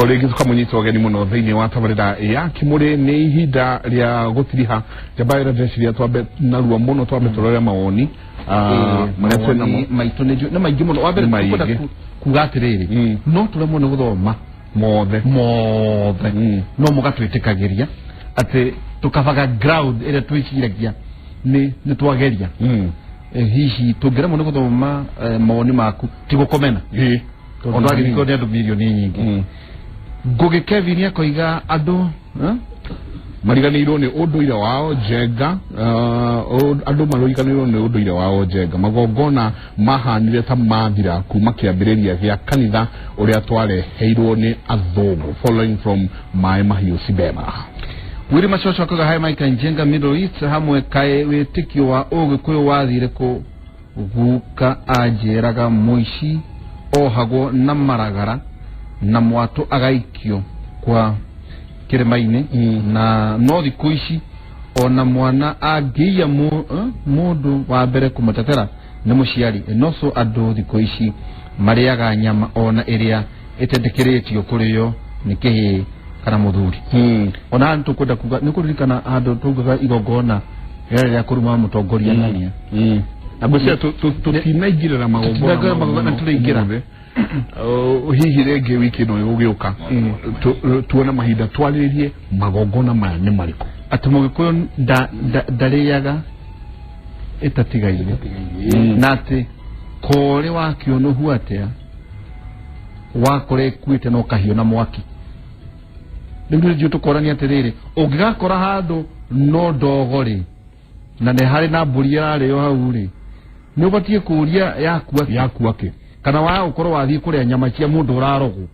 Oregi tukamunyita ogeni muno thiini wa tabarira ya Kimuri ni ihinda ria gutiriha jabaira dresiria twabe narua muno twabe turore mawoni marete na maitu ne maigi muno wabere kukoda kugatiriri no turemo no guthoma mothe no mugatwitikagiria ati tukabaga ground ire twikiragia ni twageria hihi tungiremo no guthoma mawoni maku tigukomena ondwagi ko ndu milioni nyingi Goge Kevin yakoiga ado mariganirwo ni unduire wao Jenga andu mariganirwo ni unduire wao Jenga magongona mahanire ta mathira kuma kiambiriria gya kanitha uria twareheirwo ni athungu following from Mai Mahiu Sibema. Wiri Machosho akoga hai Mike Njenga Middle East hamwe kae witikio wa Ugikuyu wathire ku guka ajeraga muici ohago na maragara na mwatu agaikio kwa kiremaine na no thikuici ona mwana agiya mundu wa mbere kumutetera ni muciari noso andu thikuici mariaga nyama ona iria itendekiritio kuriyo ni kihi kana muthuri ona antu kwenda kuga ni kuririkana andu tugaga igogona ya kuruma mutongoria nania abucia tutinaigirira magogona tuligira hihi rege wiki no gugiuka tuona mahinda twaririe magogona maya ni mariko atumugikuyo ndariyaga itatigaire nati kore wakio no huatea wakore kwite no kahio na mwaki ndio ndio tukorania atiriri ungigakora handu no ndogori na ne hari na mburi yarareo hau ri ni ubatie kuria yakuake kana wa ukoro wathie kuria nyama cia mundu urarogu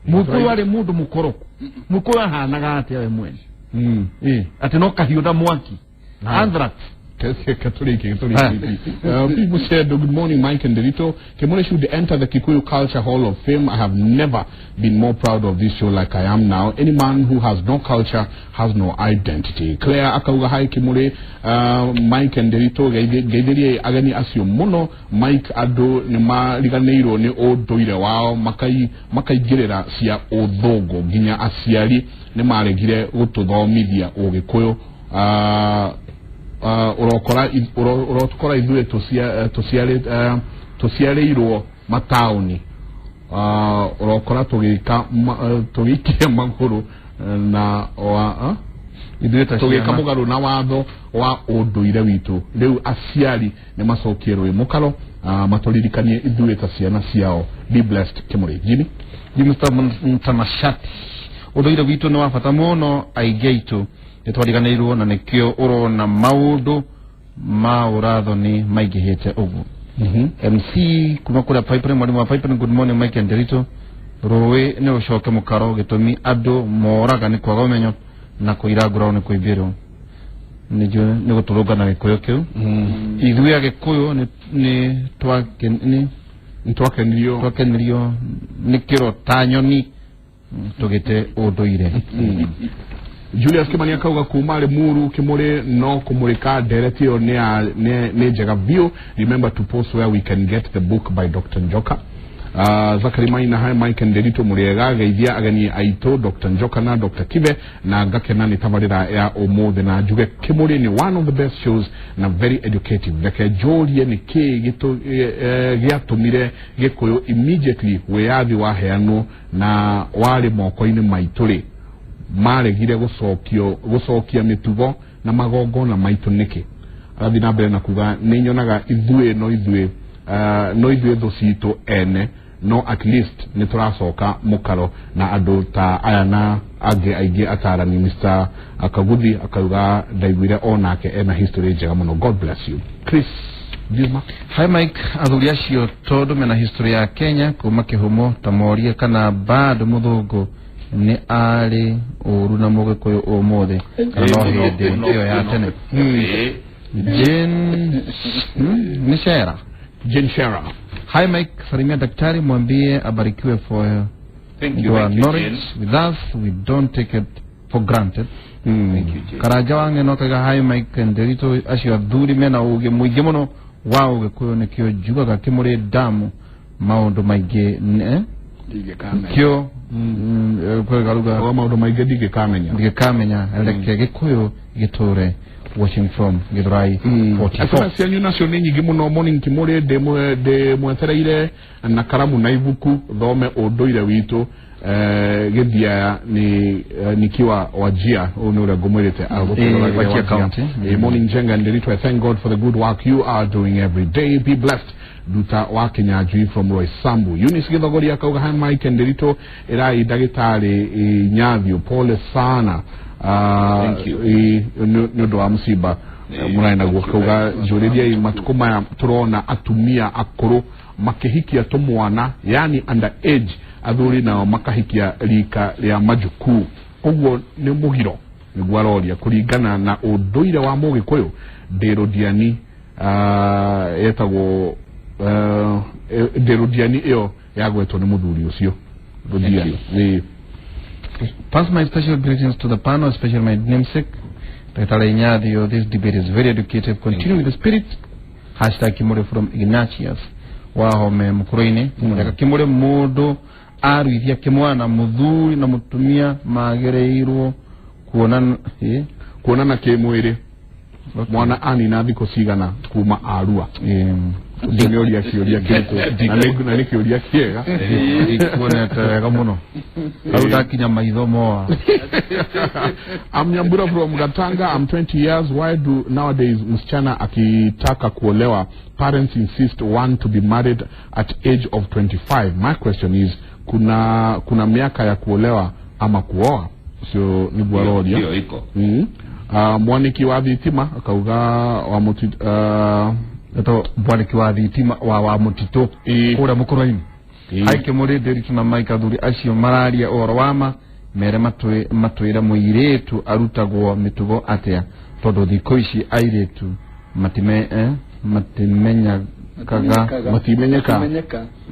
muku ari mundu mukoroku muku ahanaga ati we mwene ati no kahio na mwaki anthrax People said, good morning, Mike and Derito. Kimuri should enter the Kikuyu Culture Hall of Fame. I have never been more proud of this show like I am now. Any man who has no culture has no identity. Claire Akauga hai Kimuri, Mike and Derito, Gaideri Agani Asio Mono, Mike Ado, Nima Liganeiro, Ne O Doire Wao, Makai Girera, Sia Odogo, Ginya Asiari, Nemare Gire, Uto Media, Ogikoyo, urokora idue tosiareirwo matauni urokora tugikia maguru na tugika mugaru na watho wa unduire witu riu aciari ni macokierwe mukaro matoririkanie idue ta ciana ciao. Be blessed. Kimuri Jimmy Mtamashati unduire witu ni wa bata muno aigeitu twariganirwo na nikio urona maundu ma uratho ni maigihite ugu MC kuma kura pipeline mwalimu wa pipeline. Good morning Mike and Derito. Rowe ne ushoke mukaro gitumi adu moraga ni kwa gomenyo na kuiragura ni kuibiro nijo ni guturuga na gikoyo kiu igwi ya gikoyo ni twakenilio nikiro tanyoni tugite unduire Julius Kimani akauga kumale muru Kimuri no kumurika directio ne jaga view. Remember to post where we can get the book by Dr. Njoka. Zakari Maina hai Mike and Derito muriega gaithia agani aito Dr. Njoka na Dr. Kibe na gakena ni tabarira ya omothe na juge Kimuri ni one of the best shows na very educative. Deke jolie ni giatumire gikuyu immediately weyathi wa heano na wale moko-ini maituri maregire gucokia mitugo na magongona maitu niki arathi na mbere na kuga ninyonaga ithue no ithue thucito ene no at least ni turacoka mukaro na andu ta aya na aige atarani Mr. Akaguthi akauga ndaiguire onake ena history njega muno. God bless you. Chris Dilma. Hi Mike, athuri acio tondu mena history ya Kenya kuma kihumo tamoria kana bado muthungu ni ari uru na mugikuyu umuthe no hindi iyo ya tene Jen Shera. Hi Mike, salimia daktari mwambie abarikiwe for your knowledge with us, we don't take it for granted. Thank you Jen. Karaja wange no kaga hi Mike and Derito acio athuri mena uge muingi muno wa ugikuyu nikio jugaga Kimuri damu maundu maingi kyo kwe garuga wa maundu maingi ndigikamenya reke gikuyu giture watching from Githurai 44 asana cianyu nacio ni nyingi muno morning kimuri de mwetereire na karamu na ibuku thome unduire witu githia ni nikiwa wajia unure ngumwirite wajia county morning Njenga Nderitu. I thank God for the good work you are doing every day. Be blessed. Duta wa Kenyajui from Roy Sambu. Eunice Githogori akauga hai Mike Nderitu irai dagitari Nyathio pole sana. Thank you. Nyodo wa msiba muraina gwakauga juridia matukuma turona atumia akuru makihikia tumwana yani under age athuri na makahikia rika ria majuku ogwo ni mugiro nigwaroria kuringana na unduire wa Mugikuyu Nderodiani yetagwo Nderodiani iyo yagwetwo ni muthuri ucio Rodiani. Pass my special greetings to the panel, especially my namesake Petale Nyathio. This debate is very educative. Continue with the spirit. #Kimure from Ignatius Wahome Mukuroine. Kimure Modo aruithia kimwana muthuri na mutumia magereirwo kuonana kimwiri mwana ani na thiko cigana kuma Arua ndinyoria kioria kiriko na ni kioria kiega ikuonete muno aruta kinya maitho moa. I'm Nyambura from Gatanga. I'm 20 years. Why do nowadays msichana akitaka kuolewa parents insist one to be married at age of 25? My question is kuna miaka ya kuolewa ama kuoa? Sio ni bwarodia hiyo iko mwaniki wa thitima akauga wa mutito mwaniki wa thitima wa mutito kura Mukuroini aike muri Nderitu na Mike athuri acio mararia oro wama mere matwira muiretu arutagwo mitugo atia tondu thiko ici airetu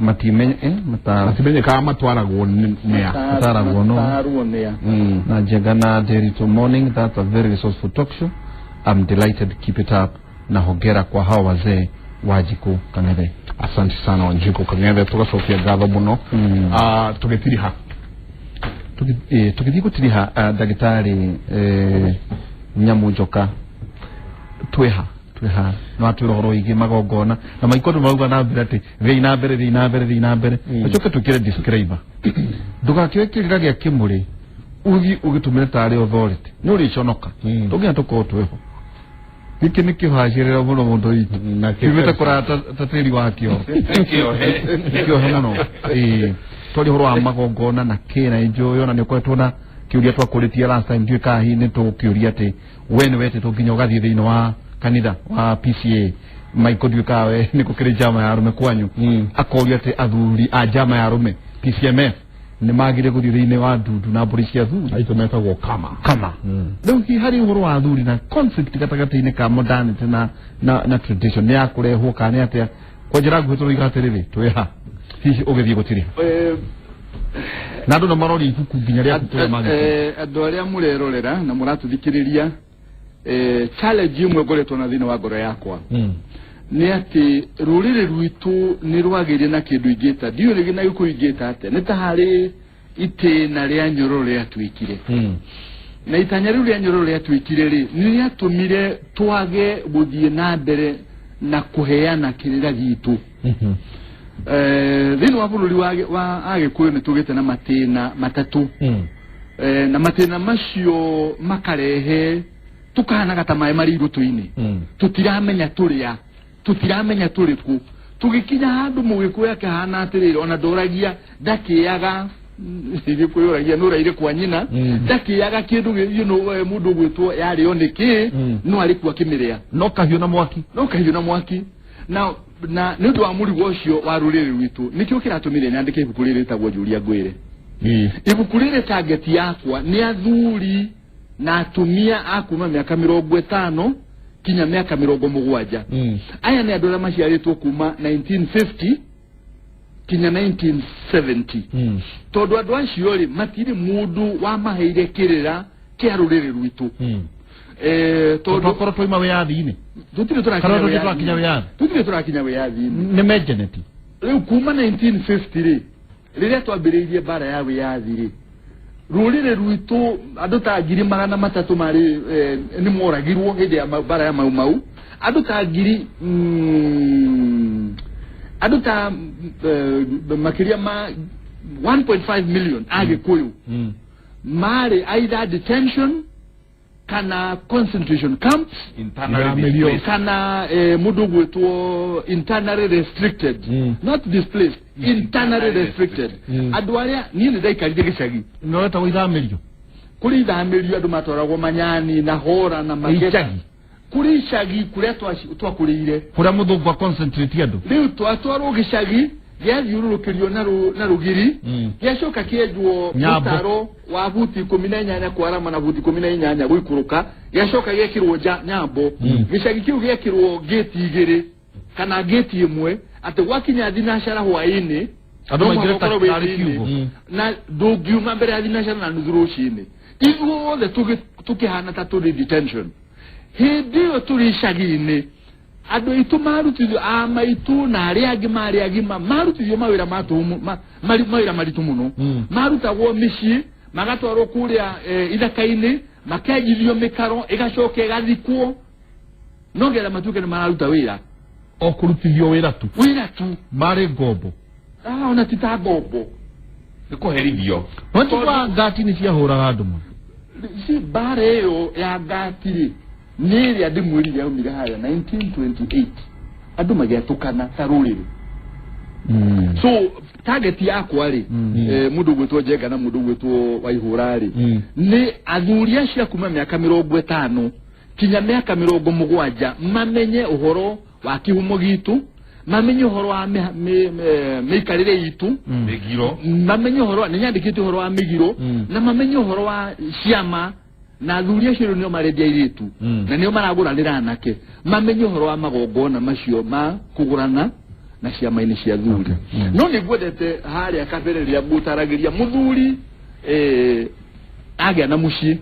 matimenyeka matwaragwo na Jegana Nderitu morning. That's a very resourceful talk show. I'm delighted. Keep it up. Na hongera kwa hawa wazee Wanjiku Kang'ethe. Asante sana Wanjiku Kang'ethe, tugacokia ngatho muno. Tugitiriha tugithigutiriha dagitari Nyamunjoka tweha no atwiroro igi magogona na maikoto mauga na mbere thei na mbere acoke tukire disclaimer ndugakirikira gya kimuri ugi ugitumira tari authority no riconoka tugia tukotweho giki nikihajirira muno mundu itu na kibeta kurata tatiri wakio kio muno tori horo amagogona na kena enjoyo na nekwetwo na kiuria twakuritie last time ndio kahi ni tukiuria ati wene wete tuginya ugathie thiini wa kanitha wa PCA Michael Dukawe niko kire jama ya arume kwanyu akoria ati athuri a jama ya arume PCMF ni magire guthie thiini wa ndudu na mburi cia athuri aito metagwo kama donc hari uhoro wa athuri na conflict gatagati-ini ka modernity na tradition ni akurehwo kana atia kwa njira nguhitwo igatiriri tweha hihi ugithie gutiri nadu na marori ifuku nginya ria kutoa magi andu aria murerorera na muratuthikiriria challenge imwe ngoretwo na thina wa ngoro yakwa ni ati rurire rwitu ni rwagirie na kindu ingita dio rigi na yuko ingita ate ni ta hari itena ria nyororo ria twikire na itanya riu ria nyororo ria twikire ri ni ria tumire twage guthie na mbere na kuheana kirira gitu thini wa bururi wa Agikuyu ni tugite na matena matatu na matena macio makarehe tukana gata mai mari rutu-ini tutiramenya turia tutiramenya turiku tugikinya handu Mugikuyu akahana atirire ona ndoragia ndakiaga Gikuyu no raire kwa nyina ndakiaga kindu mundu gwitwo yari oneki no ari kwa kimiria no kahiu na mwaki na ndu wa muri wocio wa ruriri rwitu nikio kiratumire nyandike ibuku riri tagwo Julia Ngwire ibuku riri target yakwa ni athuri na atumia akuma miaka 50 kinya miaka 70 aya ni andu aria maciaritwo kuma 1950 kinya 1970 tondu andu acio ri matiri mundu wa maheire kirira kia ruriri rwitu tondu korwo twa imawe yathini tutire turakinya wiyathi ne mejeneti riu kuma 1950 ri rĩrĩa twambĩrĩirie bara ya wĩyathi-rĩ rũrĩrĩ rwitũ andũ ta 300 marĩ nĩ moragirwo hĩndĩ ya bara ya mau andũ ta makĩria ma 1.5 million Agĩkũyũ marĩ either detention kana concentration camps kana mũndũ gwĩtwo internally restricted not displaced internally restricted andũ arĩa niĩ nĩ ndaikarire gĩcagi no weta gũithamĩrio kũrĩ ithamĩrio andũ matwaragwo Manyani na Hora na Mageta kũrĩ icagi kũrĩa twakũrĩire kũrĩa mũthũngũ concentrate andũ rĩu twatwarwo gĩcagi gĩathiũrũrũkĩrio na rũgiri gĩacoka kĩenjwo mũtaro wa buti 18 kwarama na buti 18 gũikũrũka gĩacoka gĩekĩrwo Nyambo gĩcagi kĩu gĩekĩrwo gate 2 kana gate 1 atĩ gwakinya thinacara hwaĩ-inĩ andũ maingĩre tarĩ kiugo na ndũngiuma mbere ya thinacara na nuthu rũcinĩ ithuothe tũkĩhana ta tũrĩ detention hĩndĩ ĩyo tũrĩ icagi-inĩ andũ aitũ marutithio maitũ na arĩa angĩ marĩ agima marutithio mawĩra mawĩra maritũ mũno marutagwo mĩciĩ magatwarwo kũrĩa ithaka-inĩ makenjithio mĩkaro ĩgacoka ĩgathikwo no getha matuĩke nĩ mararuta wĩra o kũrutithio wĩra tu marĩ ngombo ona ti ta ngombo nĩ kũherithio watuba ngati nĩ ciahũraga andũ si bara ĩyo ya ngati-rĩ nĩ ĩrĩa ndĩmwĩrire yaumire harĩa 1928 andũ magĩatũkana ta rũrĩrĩ so target yakwa-rĩ mũndũ gwĩtwo Njenga na mũndũ gwĩtwo Waihũra-rĩ nĩ athuri acio kuma mĩaka 50 kinya mĩaka 70 mamenye ũhoro wa kĩhumo gitu mamenye ũhoro wa mĩikarĩre itu mĩgiro mamenye ũhoro nĩ nyandĩkĩte ũhoro wa mĩgiro na mamenye ũhoro wa ciama na athuri acio nĩo marendia airĩtu na nĩo maragũranĩra anake mamenye ũhoro wa magongona macio ma kũgũrana na ciama-inĩ cia athuri no nĩ ngwendete harĩa kabere rĩrĩa mũtaragĩria mũthuri agĩa na mũciĩ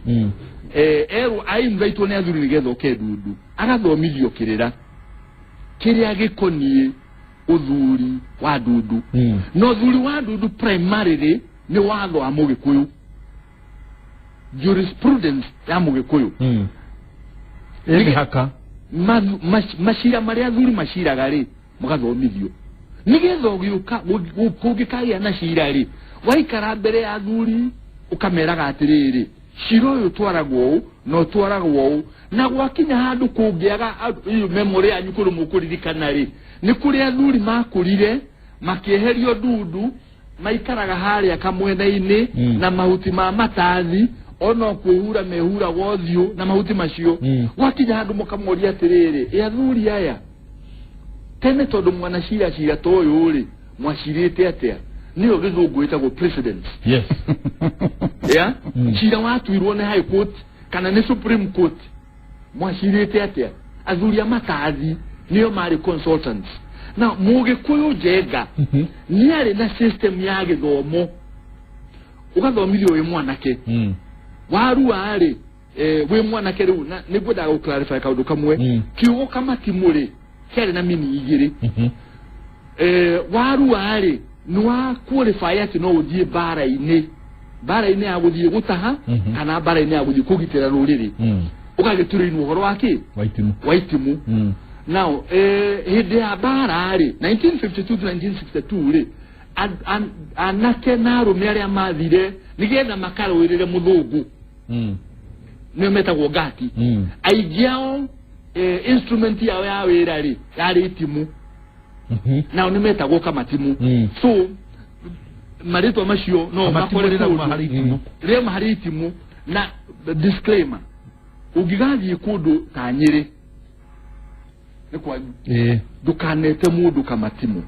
erwo ainvaitwo nĩ athuri nĩgetha oke Ndundu agathomithio kĩrĩa gĩkoniĩ ũthuri wa Ndundu no ũthuri wa Ndundu primarily nĩ watho wa Mũgĩkũyũ jurisprudence ya Mũgĩkũyũ haka macira marĩa athuri maciraga-rĩ mũgathomithio nĩgetha ũgĩũka kũngĩkagĩa na cira-rĩ waikara mbere ya athuri ũkameraga atĩrĩrĩ cira ũyũ twaragwo ũũ na ũtwaragwo ũũ na gwakinya handũ kũngĩaga memory yanyu kũrĩ mũkũririkana-rĩ nĩ kũrĩ athuri makũrire makĩeherio Ndundu maikaraga harĩa kamwena-inĩ na mahuti ma matathi ona kwĩhura mehura wothiũ na mahuti macio gwakinya handũ mũkamoria atĩrĩrĩ athuri aya tene tondũ mwana cira ta ũyũ-rĩ mwacirĩte atĩa nĩyo gĩthũngũ ĩtagwo precedent yes cira watuirwo nĩ high court kana nĩ supreme court mwacirĩte atĩa athuri a matathi nĩyo marĩ consultants na Mũgĩkũyũ Njenga nĩ arĩ na system ya gĩthomo ũgathomithio wĩ mwanake warua-rĩ wĩ mwanake rĩu nĩ ngwendaga gũclarify kaũndũ kamwe kiugo kamatimũ-rĩ kĩarĩ na mini 2 warua-rĩ nĩ wa qualify atĩ no ũthiĩ bara-inĩ ya gũthiĩ gũtaha kana bara-inĩ ya gũthiĩ kũgitĩra rũrĩrĩ ũgagĩturĩinwo ũhoro wa kĩ waitimu now hĩndĩ ya bara-rĩ 1952 to 1962-rĩ anake na arũme arĩa mathire nĩgetha makarũĩrĩre mũthũngũ nĩo metagwo ngati aingĩ ao instrument yao ya wĩra-rĩ yarĩ itimu nao nĩ metagwo kamatimu so marĩtwa macio no rĩrĩa maharĩ itimu na disclaimer ũngĩgathiĩ kũndũ ta Nyĩrĩ nĩ kwanyu ndũkanete mũndũ kamatimu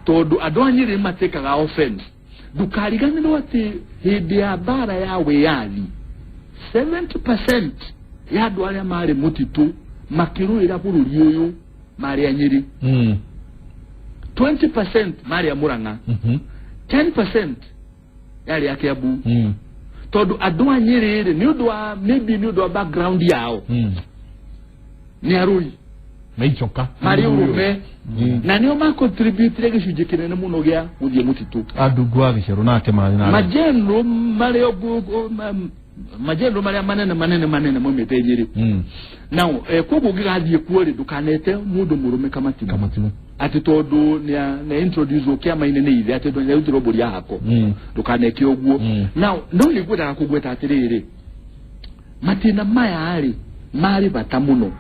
tondũ andũ a Nyĩrĩ matekaga offense ndũkariganĩrwo atĩ hĩndĩ ya bara ya wĩyathi 70% ya andũ arĩa marĩ mũtitũ makĩrũĩra bũrũri ũyũ marĩ a Nyĩrĩ 20% marĩ a Mũrang'a 10% yarĩ a Kĩambu tondũ andũ a Nyĩrĩ-rĩ nĩ ũndũ wa maybe nĩ ũndũ wa background yao nĩ arũi maichoka mari urume na niyo ma contribute gicunje kinene muno gya uthie mutitu andugwa gicero nake mari na majenro mari obugo majenro mari manene mwemete nyiri now kogo gigathie kuore dukanete mundu murume kamatimu ati tondu ne introduce okiama inene ile ati ndo nyuthiro buri yako dukaneke oguo now no nigweta kugweta atiriri matina maya ari mari batamuno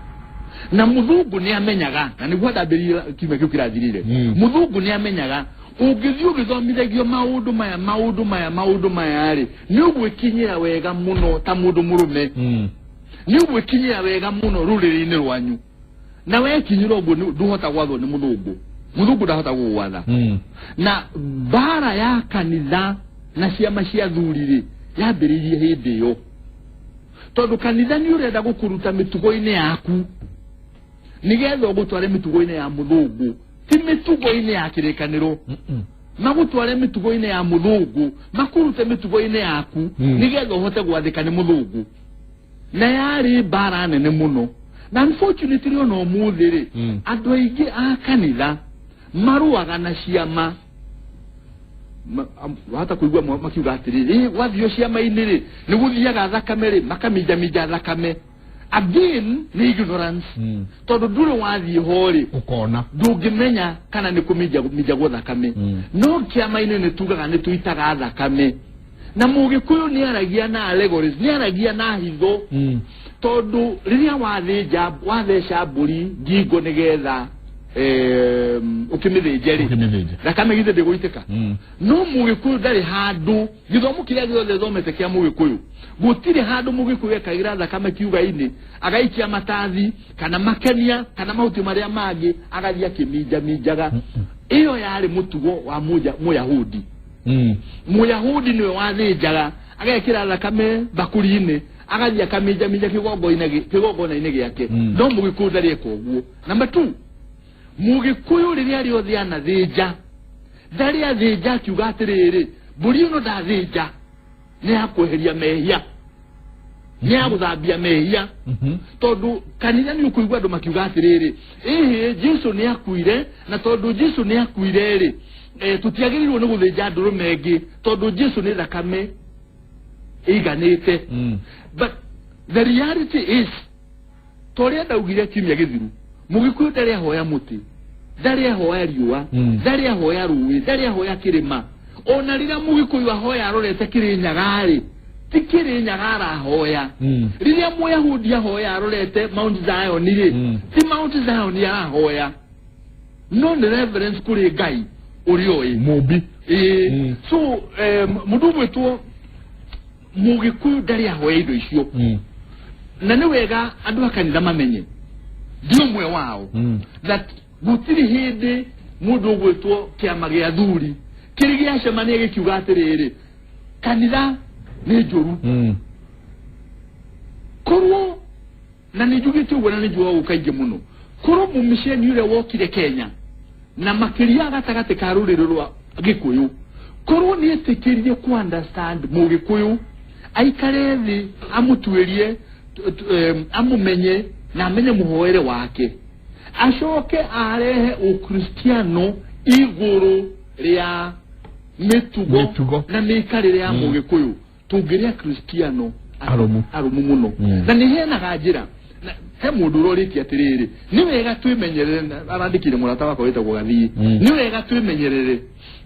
na mudhugu ni amenyaga na niguo ndabiria kime kio kirathirire mudhugu ni amenyaga ugithio githomithagio maundu maya ari ni ugwikinyira wega muno ta mundu murume ni ugwikinyira wega muno ruriri-ini rwanyu na wekinyira uguo nduhota gwathwo ni mudhugu ndahota gugwatha na bara ya kanitha na ciama cia thuriri yambiririe hindi iyo tondu kanitha ni urenda gukuruta mitugo-ini yaku nigetha gutware mitugo-ini ya mudhugu ti mitugo-ini ya kirikaniro magutware mitugo-ini ya mudhugu makurute mitugo-ini yaku nigetha uhote gwathika ni mudhugu na yari bara nene muno na unfortunately ono muthiri andu aingi a kanitha maruaga na ciama hata kuigua makiuga atiriri wathio ciama-ini ri ni guthiaga thakame ri makaminja thakame again ni ignorance tondu nduru wathie hori ukona ndungimenya kana ni kuminja gwa thakame no kiama-ini ni tugaga ni tuitaga thakame na mugikuyu ni aragia na allegories ni aragia na hitho tondu riria watheca mburi ngingo nigetha ukimithĩnje thakame githe ndĩgũitĩka no mugikuyu ndari handu githomo kiria giothe thomete kia mugikuyu gutire handu mugikuyu ekagira thakame kiuga-ini agaikia matathi kana makenia kana mahuti maria mangi agathia kiminjaga iyo yari mutugo wa muyahudi muyahudi niwe wathinjaga agekira thakame bakuri-ini agathia kaminja kigongona-ini giake no mugikuyu ndari eka ũguo. Number 2, mugikuyu riria riothe anathinja ndari athinja akiuga atiriri mburi ino ndathinja ni akweheria mehia ni aguthambia mehia tondu kanitha ni ukuigua andu makiuga atiriri Jesu ni akuire na tondu Jesu ni akuire ri tutiagirirwo ni guthinja ndurume ingi tondu Jesu ni thakame iganite but the reality is toria ndaugire kimya githiru mugikuyu ndari ahoya muti ndari ahoya riua ndari ahoya rui ndari ahoya kirima ona rira mugikuyu ahoya arorete Kirinyaga ti Kirinyaga arahoya riria muyahudi ahoya arorete Mount Zion ri ti Mount Zion arahoya no ni reverence kuri Ngai uri oi mubi so mundu wetwo mugikuyu ndari ahoya indo icio na ni wega andu akanitha mamenye ndio mwe wao that gutiri hindi mundu gwitwo kiama gia thuri kiri gia cemania gikiuga atiriri kanitha ni njuru korwo na nijugite uguo na nijuga ukaingi muno korwo mumisheni ule wokire Kenya na makiria gatagati ka ruriri rwa Gikuyu korwo ni etikirie ku understand mugikuyu aikare thi amutwirie amumenye na amenye muhoere wake ashoke arehe ukristiano iguru ria mitugo na mikarire ya mugikuyu tungiria kristiano arumu muno na ni hena gajira he mundu roriti atiriri ni wega twimenyerere arandikire murata wako wetagwo Gathii ni wega twimenyerere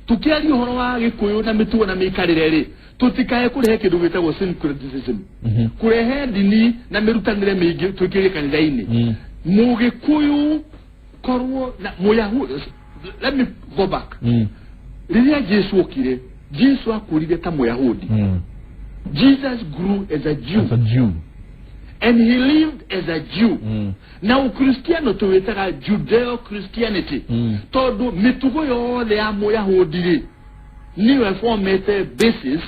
tukiari uhoro wa Gikuyu na mitugo na mikarire ri tutikae kurehe kindu gitagwo syncretism kurehe dini na mirutanire mingi twikire kanitha-ini mugikuyu korwo na muyahudi. Let me go back riria Jesu okire Jesu akurire ta muyahudi Jesus grew as a Jew and he lived as a Jew na ukristiano tuwetaga Judeo Christianity tondu mitugo yothe ya muyahudi ri niwe formete basis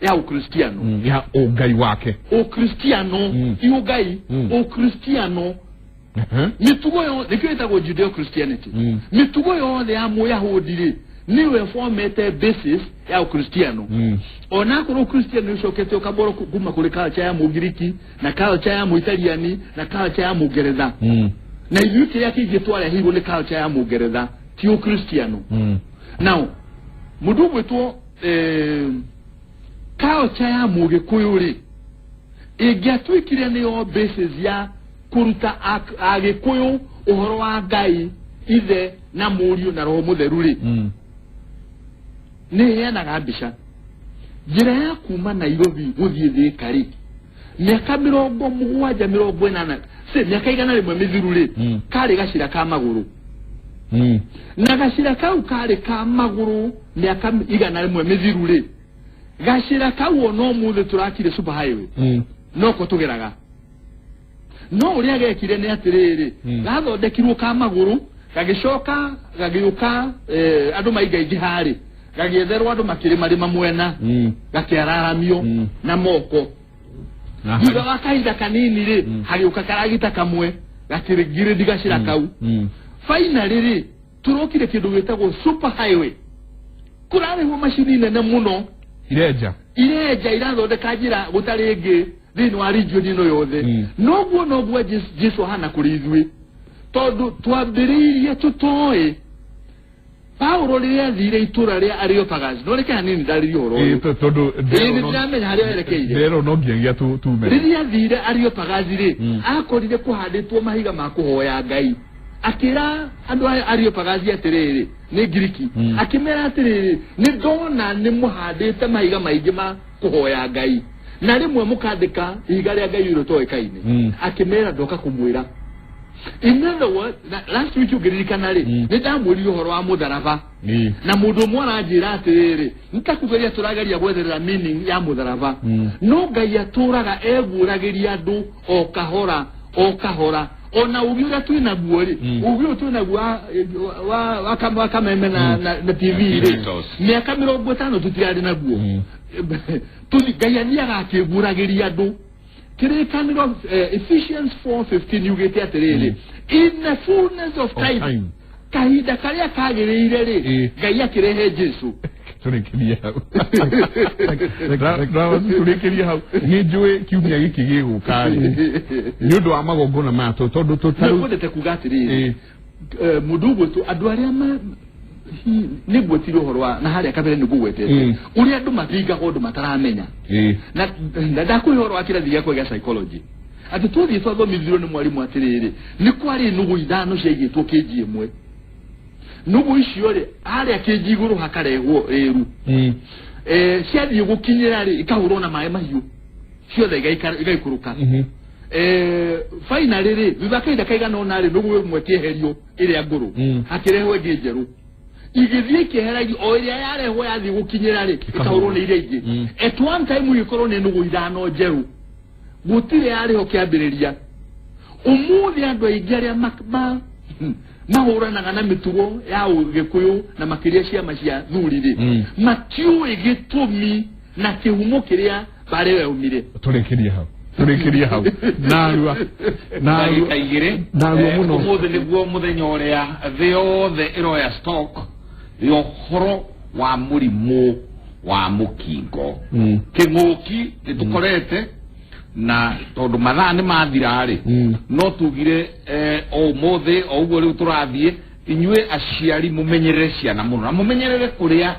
ya ukristiano ya ugai wake ukristiano iugai ukristiano mitugo yo nikiwetagwo Judeo Christianity mitugo yothe ya muyahudi ri niwe formete basis ya ukristiano ona kuri ukristiano ucokete ukaboro kuma kuri culture ya Mugiriki na culture ya Muitaliani na culture ya Mugeretha na yuke yake gitwara higo ne culture ya mugeretha ti o Cristiano now mudubu to culture ya mugikuyuri igiatwikire ne o basis ya kuruta agikuyu uhoro wa Ngai ithe na muriu na roho mutheruri ne yana gabisha jira ya kuma Nairobi guthie thikari miaka 70 se miaka igana rimwe mithiruri kari gacira ka maguru na gacira kau kari ka maguru miaka igana rimwe mithiruri gacira kau no muthe turakire super highway no ko tugeraga no uria gekire ne atiriri gathondekirwo ka maguru gagicoka gagiuka andu maigaigi hari gagietherwa andu makirima mwena gakiararamio na moko Diga wakaida kanini ri hagiuka karagita kamwe gatirigire digashira kau finally turokire kindu gitagwo super highway kurare ho machine nene muno ireja irathondeka njira gutari ingi thini wa region ino yothe noguo Jesu hana kuri ithui tondu twambiriirie tutoi Paulo riria thire itura ria Areopagus no reke hanini ndari horo tondu ndiramenya haria yerekeire rero no ngiagia tume riria thire Areopagus ri akorire kuhanditwo mahiga ma kuhoya Ngai akira andu Areopagus atiriri ni Giriki akimera atiriri ni ndona ni muhandite mahiga maingi ma kuhoya Ngai na rimwe mukandika ihiga ria Ngai irotoekaine akimera ndoka kumwira in other words last week ugiririkana ri ni ndamuri uhoro wa mutharaba na mundu mwana anjira atiriri ntakugeria turagaria gwetherera meaning ya mutharaba no Ngai aturaga eguragiria andu o kahora ona ugiura twina guori ugiura twina gwa wa kameme na TV ri miaka 50 tutiari na guo tuli Ngai agakiguragiria andu Kirikaniro Ephesians 4:15 yugete atiriri in the fullness of time kahida karia kagirire ri Ngai akirehe Jesu turekeria turekeria hau nijue kiumia giki gigukari ni undu wa magongona mato tondu tutaru ndete kugatiriri mudugo tu andu aria ma niguo tiri uhoro na haria kabere niguo wetete uri andu mathiga gondu mataramenya na ndakuhoro akira thia kwa psychology ati tuthi twathomithirwo ni mwarimu atiriri ni kwari nugu ithano ciaigitwo kiji imwe nugu icio ri haria kiji iguru hakarehwo riru ciathie gukinyira ri ikahurwo na mai mahiu ciothe igaikuruka finally ri thutha kaigana ona ri nugu imwe kieherio iria nguru hakirehwo ingi njeru igithie kiheragi o iria yarehwo yathi gukinyira ri ikahurwo ni iria ingi at one time ikorwo ni nugu ithano njeru gutire yariho kiambiriria umuthi andu aingi aria mahuranaga na mitugo ya Gikuyu na makiria ciama cia thuriri matiuĩ gitumi na kihumo kiria bare weumire turekeria hau narua muno umuthi niguo muthenya uria thi yothe iroya stock yohoro wa murimu wa mukingo kinguki nitukorete na tondu mathaa ni mathirari no tugire o mothe o uguo riu turathie inyue aciari mumenyerere ciana muno na mumenyerere kuria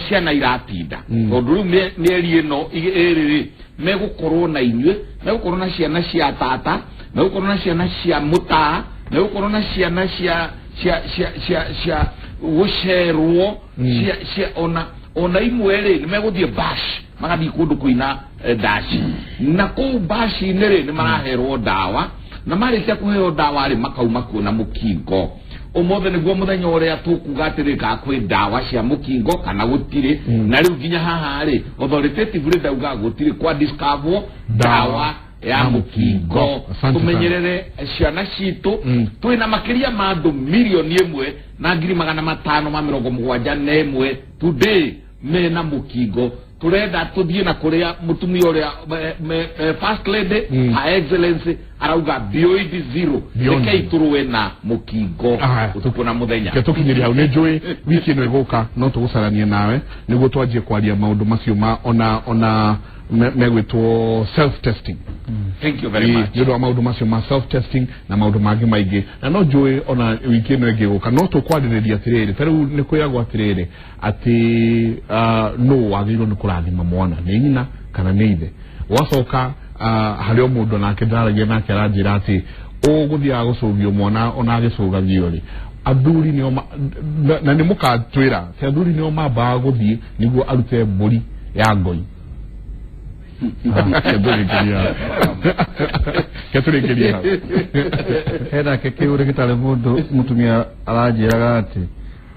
ciana iratinda tondu riu mieri ino iri megukorwo na inyue megukorwo na ciana cia tata megukorwo na ciana cia mutaa megukorwo na ciana cia gucerwo cia ona imwe ri meguthie bash magathi kundu kuina dashi na ku bashi nere ni maraherwo dawa na marikia kuheo dawa ri makauma kuona mukingo umothe niguo muthenya uria tukugatirika kwi dawa cia mukingo kana gutire na riu ginya haha ri authoritative ri dauga gutire kwa discover dawa ya mukingo tumenyerere ciana citu twina makiria ma andu milioni 1 na 571 today mena mukingo turenda tuthie na kuria mutumia uria first lady her excellency arauga beyond zero rekei turuwe na mukingo utuko na muthenya tukinyiri hau njui wiki no iguka no tugucaranie nawe niguo twanjie kwaria maundu macio ma ona megwitwo self testing. Thank you very much. Yodo amaudu macio ma self testing na maudu mangi maige na no joy ona wiki no ege guka no to kwarireria atiriri taru ni kuyagwa atiriri ati no agiro ni kurathima mwana ni nyina kana ni ithe wacoka hari omundu nake ndaragia nake aranjira ati uguthia gucugio mwana ona agicugagio ri athuri ni na ni mukatwira ti athuri ni mamba guthie niguo arute mburi ya ngoi Keturekeria heda kekiure kitale mundu mutumia aranjiraga ati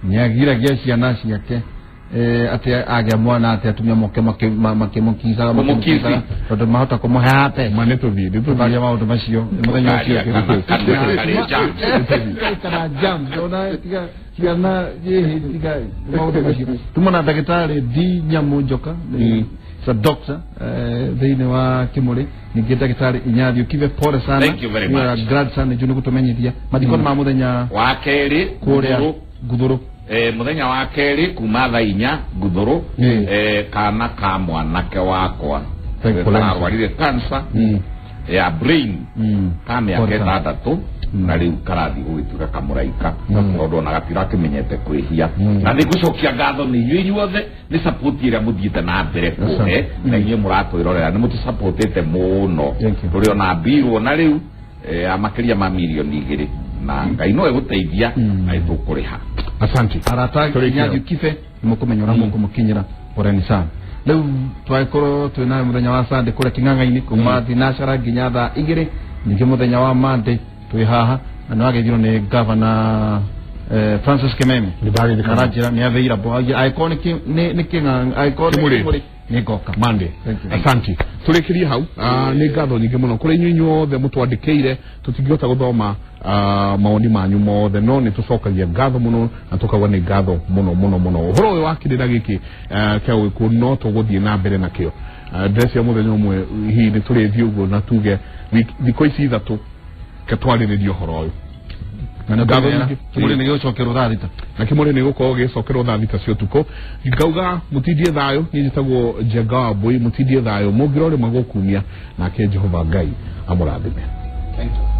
nyagiragia ciana ciake ati agya mwana ati atumia makemukiza tondu mahota kumuhate maneto thiri tubaria maundu macio muthenya ucio kana jam dona tiga ciana yehi tiga maundu macio tumana ndagitari di nyamunjoka sa doctor thini wa Kimuri ningi ndagitari Inyathio Kibe pole sana. Thank you very much. Glad sana junu kutumenyithia mathikoni ma muthenya wa keri kuria Guthuru muthenya wa keri kuma thaa 4 Guthuru kana ka mwanake wakwa arwarire cancer ya brain kamĩaka 6 na rĩu karathi gũgĩtuĩka kamũraika tondũ ona gatira kĩmenyete kwĩhia na nĩngũcokia ngatho nĩ inyuĩ inyuothe nĩ support ĩrĩa mũthiĩte na mbere kũhe na inyuĩ mũratwĩrorera nĩ mũtũsupportĩte mũno tũrĩ ona mbirwo na rĩu makĩria ma milioni 2 na Ngai no egũteithia na ĩtũkũrĩha. Asante arata Inyathio Kibe mũkũmenyora mũkũmũkinyĩra poreni sana. Leo twaikoro twina muthenya wa Sunday kure King'ang'a-ini kuma thinashara nginya thaa 2 ningi muthenya wa Monday twi haha na nwagethiro ni governor Francis Kimeme Karajira ni aveira bo iconic ni King'ang'a iconic ni goka Monday. Asante turekirie hau ni ngatho nyingi muno kuri nyunyuothe mutwandikire tutingiota guthoma maoni manyu mothe no ni tucokagia ngatho muno na tukagwa ni ngatho muno uhoro uyu wakirira giki kia wiku no tuguthie na mbere na kio dress ya muthenya umwe hi ni turithie uguo na tuge thiko ici 3 katwariririe uhoro uyu na ngatho Kimuri ni gicokero thaathita na Kimuri ni gukorwo gicokero thaathita cio tuko ngauga mutindie thayo ni njitagwo Njenga wa Mbui mutindie thayo mungirore magokumia nake Jehova Ngai amurathime. Thank you.